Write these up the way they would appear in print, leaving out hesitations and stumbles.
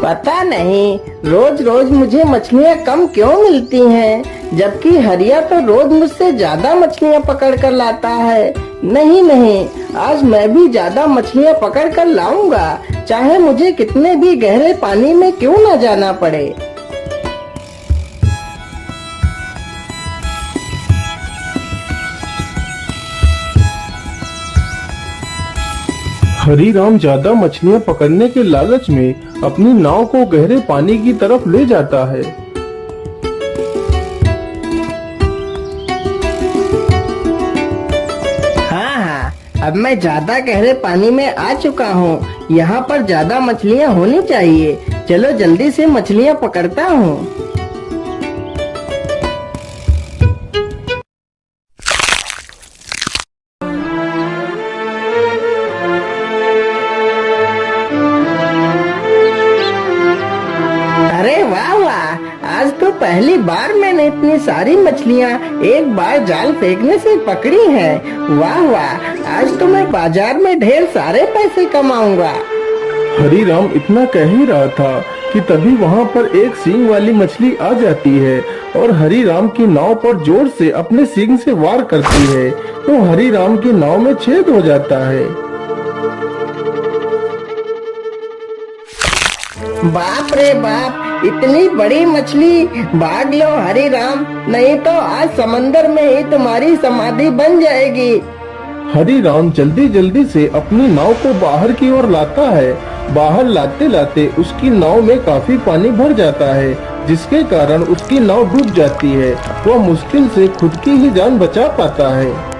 पता नहीं रोज रोज मुझे मछलियाँ कम क्यों मिलती हैं, जबकि हरिया तो रोज मुझसे ज्यादा मछलियाँ पकड़ कर लाता है। नहीं नहीं, आज मैं भी ज्यादा मछलियाँ पकड़ कर लाऊंगा, चाहे मुझे कितने भी गहरे पानी में क्यों न जाना पड़े। हरीराम ज्यादा मछलियां पकड़ने के लालच में अपनी नाव को गहरे पानी की तरफ ले जाता है। हाँ, अब मैं ज्यादा गहरे पानी में आ चुका हूँ। यहाँ पर ज्यादा मछलियाँ होनी चाहिए। चलो जल्दी से मछलियाँ पकड़ता हूँ। अरे वाह वाह, आज तो पहली बार मैंने इतनी सारी मछलियाँ एक बार जाल फेंकने से पकड़ी हैं। वाह वाह, आज तो मैं बाजार में ढेर सारे पैसे कमाऊंगा। हरीराम इतना कह ही रहा था कि तभी वहाँ पर एक सींग वाली मछली आ जाती है और हरीराम की नाव पर जोर से अपने सींग से वार करती है, तो हरीराम की नाव में छेद हो जाता है। बाप रे बाप, इतनी बड़ी मछली! भाग लो हरीराम, नहीं तो आज समंदर में ही तुम्हारी समाधि बन जाएगी। हरीराम जल्दी जल्दी से अपनी नाव को बाहर की ओर लाता है। बाहर लाते लाते उसकी नाव में काफी पानी भर जाता है, जिसके कारण उसकी नाव डूब जाती है। वह मुश्किल से खुद की ही जान बचा पाता है।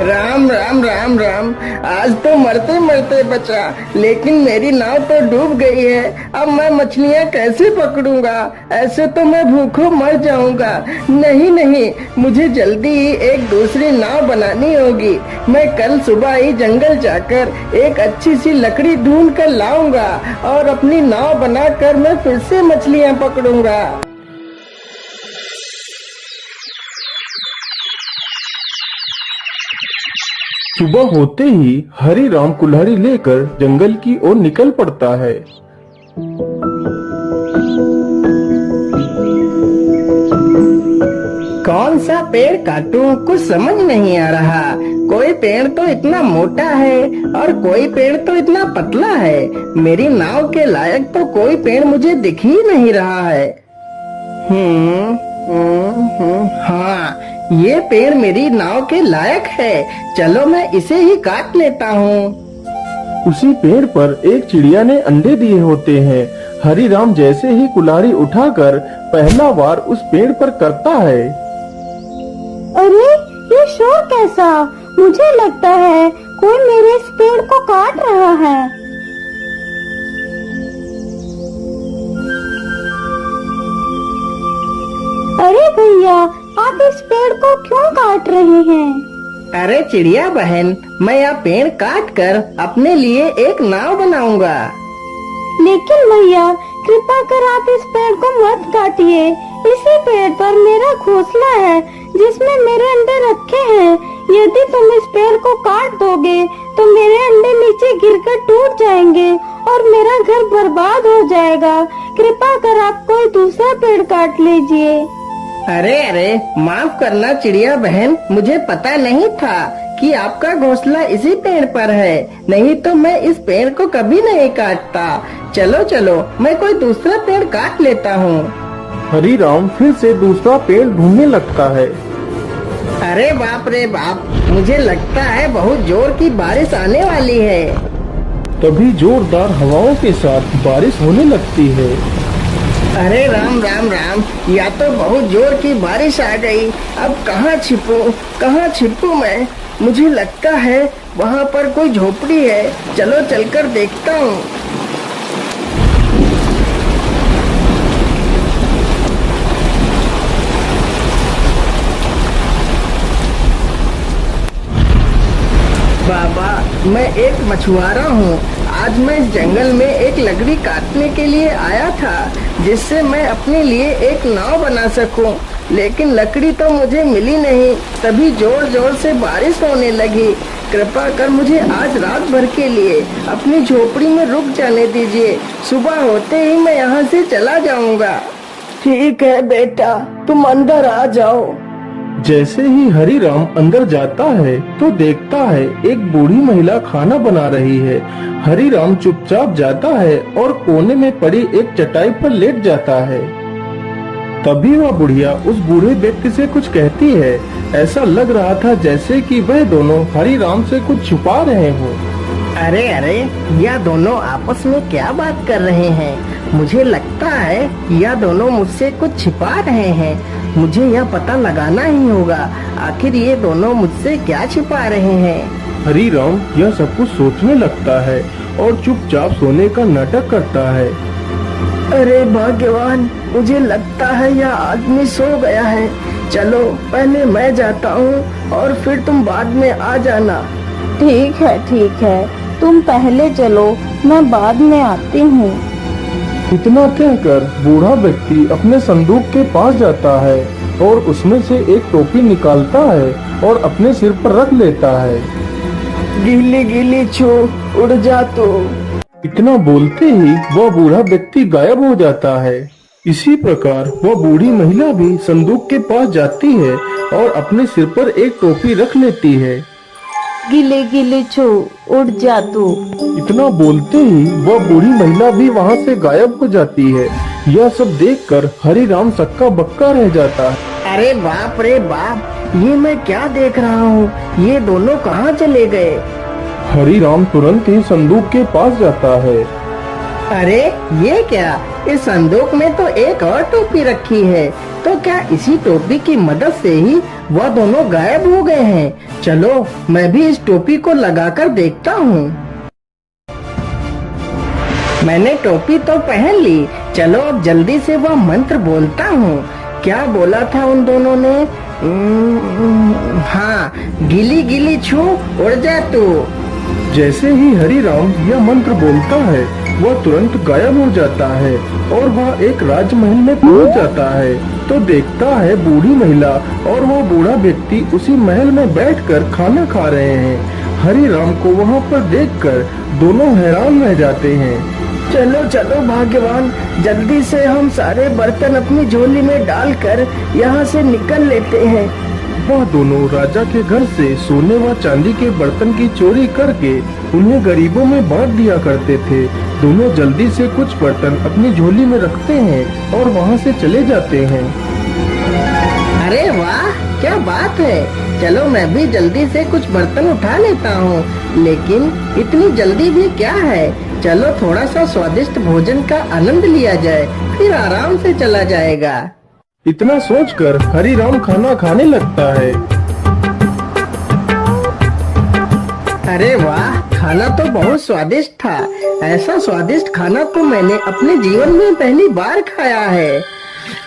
राम राम राम राम, आज तो मरते मरते बचा, लेकिन मेरी नाव तो डूब गई है। अब मैं मछलियाँ कैसे पकड़ूंगा? ऐसे तो मैं भूखों मर जाऊंगा। नहीं नहीं, मुझे जल्दी ही एक दूसरी नाव बनानी होगी। मैं कल सुबह ही जंगल जाकर एक अच्छी सी लकड़ी ढूंढ कर लाऊंगा और अपनी नाव बनाकर मैं फिर से मछलियाँ पकड़ूंगा। सुबह होते ही हरीराम कुल्हाड़ी लेकर जंगल की ओर निकल पड़ता है। कौन सा पेड़ काटूं, कुछ समझ नहीं आ रहा। कोई पेड़ तो इतना मोटा है और कोई पेड़ तो इतना पतला है। मेरी नाव के लायक तो कोई पेड़ मुझे दिख ही नहीं रहा है। हाँ, ये पेड़ मेरी नाव के लायक है। चलो मैं इसे ही काट लेता हूँ। उसी पेड़ पर एक चिड़िया ने अंडे दिए होते हैं। हरीराम जैसे ही कुल्हाड़ी उठाकर पहला वार उस पेड़ पर करता है। अरे ये शोर कैसा? मुझे लगता है कोई मेरे इस पेड़ को काट रहा है। अरे भैया, आप इस पेड़ को क्यों काट रहे हैं? अरे चिड़िया बहन, मैं यह पेड़ काट कर अपने लिए एक नाव बनाऊंगा। लेकिन भैया, कृपा कर आप इस पेड़ को मत काटिए। इसी पेड़ पर मेरा घोंसला है जिसमें मेरे अंडे रखे हैं। यदि तुम इस पेड़ को काट दोगे तो मेरे अंडे नीचे गिरकर टूट जाएंगे और मेरा घर बर्बाद हो जाएगा। कृपा कर आप कोई दूसरा पेड़ काट लीजिए। अरे अरे, माफ करना चिड़िया बहन, मुझे पता नहीं था कि आपका घोंसला इसी पेड़ पर है। नहीं तो मैं इस पेड़ को कभी नहीं काटता। चलो चलो, मैं कोई दूसरा पेड़ काट लेता हूँ। हरीराम फिर से दूसरा पेड़ ढूंढने लगता है। अरे बाप रे बाप, मुझे लगता है बहुत जोर की बारिश आने वाली है। तभी जोरदार हवाओं के साथ बारिश होने लगती है। अरे राम राम राम, या तो बहुत जोर की बारिश आ गई। अब कहाँ छिपूं मैं? मुझे लगता है वहाँ पर कोई झोपड़ी है। चलो चलकर देखता हूँ। बाबा, मैं एक मछुआरा हूँ। आज मैं इस जंगल में एक लकड़ी काटने के लिए आया था। जिससे मैं अपने लिए एक नाव बना सकूं। लेकिन लकड़ी तो मुझे मिली नहीं। तभी जोर जोर से बारिश होने लगी। कृपा कर मुझे आज रात भर के लिए अपनी झोपड़ी में रुक जाने दीजिए। सुबह होते ही मैं यहाँ से चला जाऊंगा। ठीक है बेटा, तुम अंदर आ जाओ। जैसे ही हरिराम अंदर जाता है तो देखता है एक बूढ़ी महिला खाना बना रही है। हरिराम चुपचाप जाता है और कोने में पड़ी एक चटाई पर लेट जाता है। तभी वह बुढ़िया उस बूढ़े व्यक्ति से कुछ कहती है। ऐसा लग रहा था जैसे कि वह दोनों हरिराम से कुछ छुपा रहे हों। अरे अरे, यह दोनों आपस में क्या बात कर रहे हैं? मुझे लगता है यह दोनों मुझसे कुछ छिपा रहे हैं। मुझे यह पता लगाना ही होगा, आखिर ये दोनों मुझसे क्या छिपा रहे हैं। हरिराम यह सब कुछ सोचने लगता है और चुपचाप सोने का नाटक करता है। अरे भाग्यवान, मुझे लगता है यह आदमी सो गया है। चलो पहले मैं जाता हूँ और फिर तुम बाद में आ जाना। ठीक है, तुम पहले चलो, मैं बाद में आती हूँ। इतना कहकर बूढ़ा व्यक्ति अपने संदूक के पास जाता है और उसमें से एक टोपी निकालता है और अपने सिर पर रख लेता है। गीली गीली छू, उड़ जा तू। इतना बोलते ही वह बूढ़ा व्यक्ति गायब हो जाता है। इसी प्रकार वह बूढ़ी महिला भी संदूक के पास जाती है और अपने सिर पर एक टोपी रख लेती है। गिले गिले छू, उड़ जा तू। इतना बोलते ही वह बूढ़ी महिला भी वहाँ से गायब हो जाती है। यह सब देखकर हरिराम सक्का बक्का रह जाता है। अरे बाप रे बाप, ये मैं क्या देख रहा हूँ? ये दोनों कहाँ चले गए? हरिराम तुरंत ही संदूक के पास जाता है। अरे ये क्या? इस संदूक में तो एक और टोपी रखी है। तो क्या इसी टोपी की मदद से ही वह दोनों गायब हो गए हैं? चलो मैं भी इस टोपी को लगाकर देखता हूँ। मैंने टोपी तो पहन ली। चलो अब जल्दी से वह मंत्र बोलता हूँ। क्या बोला था उन दोनों ने? हाँ, गिली गिली छू, उड़ जा तू। जैसे ही हरिराम यह मंत्र बोलता है वह तुरंत गायब हो जाता है और वह एक राजमहल में पहुंच जाता है। तो देखता है बूढ़ी महिला और वह बूढ़ा व्यक्ति उसी महल में बैठकर खाना खा रहे हैं। हरिराम को वहां पर देखकर दोनों हैरान रह जाते हैं। चलो चलो भाग्यवान, जल्दी से हम सारे बर्तन अपनी झोली में डालकर यहाँ से निकल लेते हैं। वह दोनों राजा के घर से सोने व चांदी के बर्तन की चोरी करके उन्हें गरीबों में बांट दिया करते थे। दोनों जल्दी से कुछ बर्तन अपनी झोली में रखते हैं और वहाँ से चले जाते हैं। अरे वाह, क्या बात है! चलो मैं भी जल्दी से कुछ बर्तन उठा लेता हूँ। लेकिन इतनी जल्दी भी क्या है? चलो थोड़ा सा स्वादिष्ट भोजन का आनंद लिया जाए, फिर आराम से चला जाएगा। इतना सोचकर हरिराम खाना खाने लगता है। अरे वाह, खाना तो बहुत स्वादिष्ट था। ऐसा स्वादिष्ट खाना तो मैंने अपने जीवन में पहली बार खाया है।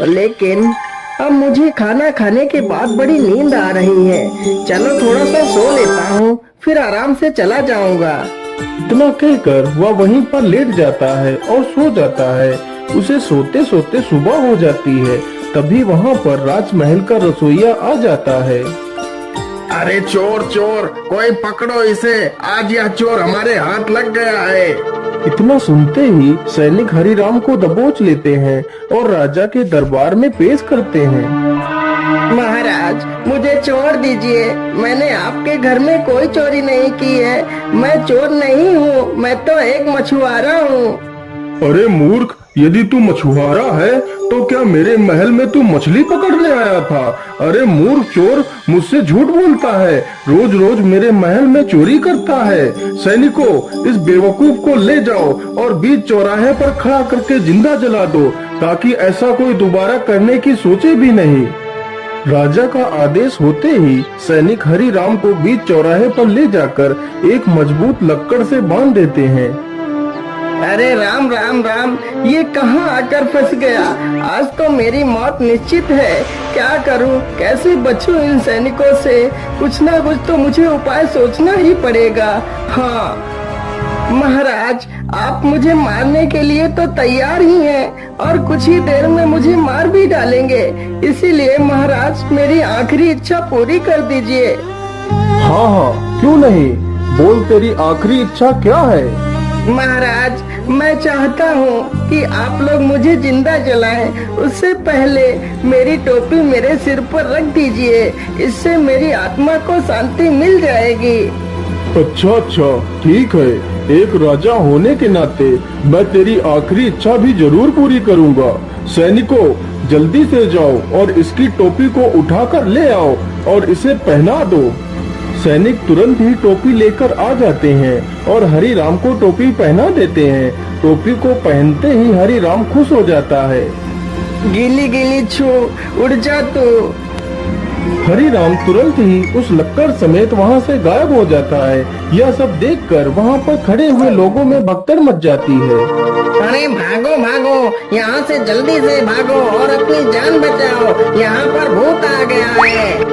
लेकिन अब मुझे खाना खाने के बाद बड़ी नींद आ रही है। चलो थोड़ा सा सो लेता हूँ, फिर आराम से चला जाऊंगा। इतना कहकर वह वहीं पर लेट जाता है और सो जाता है। उसे सोते सोते सुबह हो जाती है। तभी वहाँ पर राजमहल का रसोइया आ जाता है। अरे चोर चोर, कोई पकड़ो इसे, आज यह चोर हमारे हाथ लग गया है। इतना सुनते ही सैनिक हरिराम को दबोच लेते हैं और राजा के दरबार में पेश करते हैं। महाराज, मुझे छोड़ दीजिए। मैंने आपके घर में कोई चोरी नहीं की है। मैं चोर नहीं हूँ, मैं तो एक मछुआरा हूँ। अरे मूर्ख, यदि तू मछुआरा है तो क्या मेरे महल में तू मछली पकड़ने आया था? अरे मूर्ख चोर, मुझसे झूठ बोलता है। रोज रोज मेरे महल में चोरी करता है। सैनिकों, इस बेवकूफ को ले जाओ और बीच चौराहे पर खड़ा करके जिंदा जला दो, ताकि ऐसा कोई दोबारा करने की सोचे भी नहीं। राजा का आदेश होते ही सैनिक हरिराम को बीच चौराहे पर ले जाकर एक मजबूत लक्कड़ से बांध देते हैं। अरे राम राम राम, ये कहाँ आकर फंस गया? आज तो मेरी मौत निश्चित है। क्या करूं, कैसे बचूं इन सैनिकों से? कुछ ना कुछ तो मुझे उपाय सोचना ही पड़ेगा। हाँ महाराज, आप मुझे मारने के लिए तो तैयार ही हैं और कुछ ही देर में मुझे मार भी डालेंगे। इसीलिए महाराज मेरी आखिरी इच्छा पूरी कर दीजिए। हाँ हाँ, क्यों नहीं, बोल तेरी आखिरी इच्छा क्या है? महाराज, मैं चाहता हूँ कि आप लोग मुझे जिंदा जलाएं। उससे पहले मेरी टोपी मेरे सिर पर रख दीजिए, इससे मेरी आत्मा को शांति मिल जाएगी। अच्छा अच्छा, ठीक है। एक राजा होने के नाते मैं तेरी आखिरी इच्छा भी जरूर पूरी करूँगा। सैनिकों, जल्दी से जाओ और इसकी टोपी को उठाकर ले आओ और इसे पहना दो। सैनिक तुरंत ही टोपी लेकर आ जाते हैं और हरि राम को टोपी पहना देते हैं। टोपी को पहनते ही हरि राम खुश हो जाता है। गीली गीली छू, उड़ जा तू। हरि राम तुरंत ही उस लक्कड़ समेत वहाँ से गायब हो जाता है। यह सब देखकर वहाँ पर खड़े हुए लोगों में भगदड़ मच जाती है। अरे भागो भागो, यहाँ से जल्दी से भागो और अपनी जान बचाओ, यहाँ पर भूत आ गया है।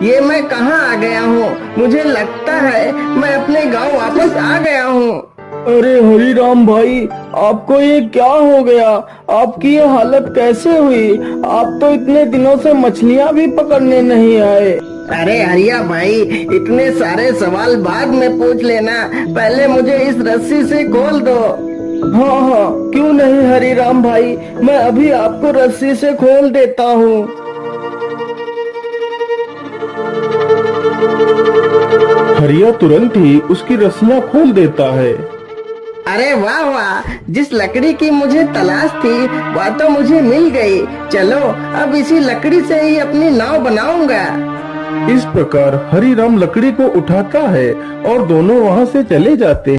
ये मैं कहाँ आ गया हूँ? मुझे लगता है मैं अपने गांव वापस आ गया हूँ। अरे हरि राम भाई, आपको ये क्या हो गया? आपकी ये हालत कैसे हुई? आप तो इतने दिनों से मछलियाँ भी पकड़ने नहीं आए। अरे हरिया भाई, इतने सारे सवाल बाद में पूछ लेना, पहले मुझे इस रस्सी से खोल दो। हाँ हाँ, क्यों नहीं हरि राम भाई, मैं अभी आपको रस्सी से खोल देता हूँ। हरिया तुरंत ही उसकी रस्सियाँ खोल देता है। अरे वाह वाह, जिस लकड़ी की मुझे तलाश थी वह तो मुझे मिल गई। चलो अब इसी लकड़ी से ही अपनी नाव बनाऊंगा। इस प्रकार हरि राम लकड़ी को उठाता है और दोनों वहाँ से चले जाते हैं।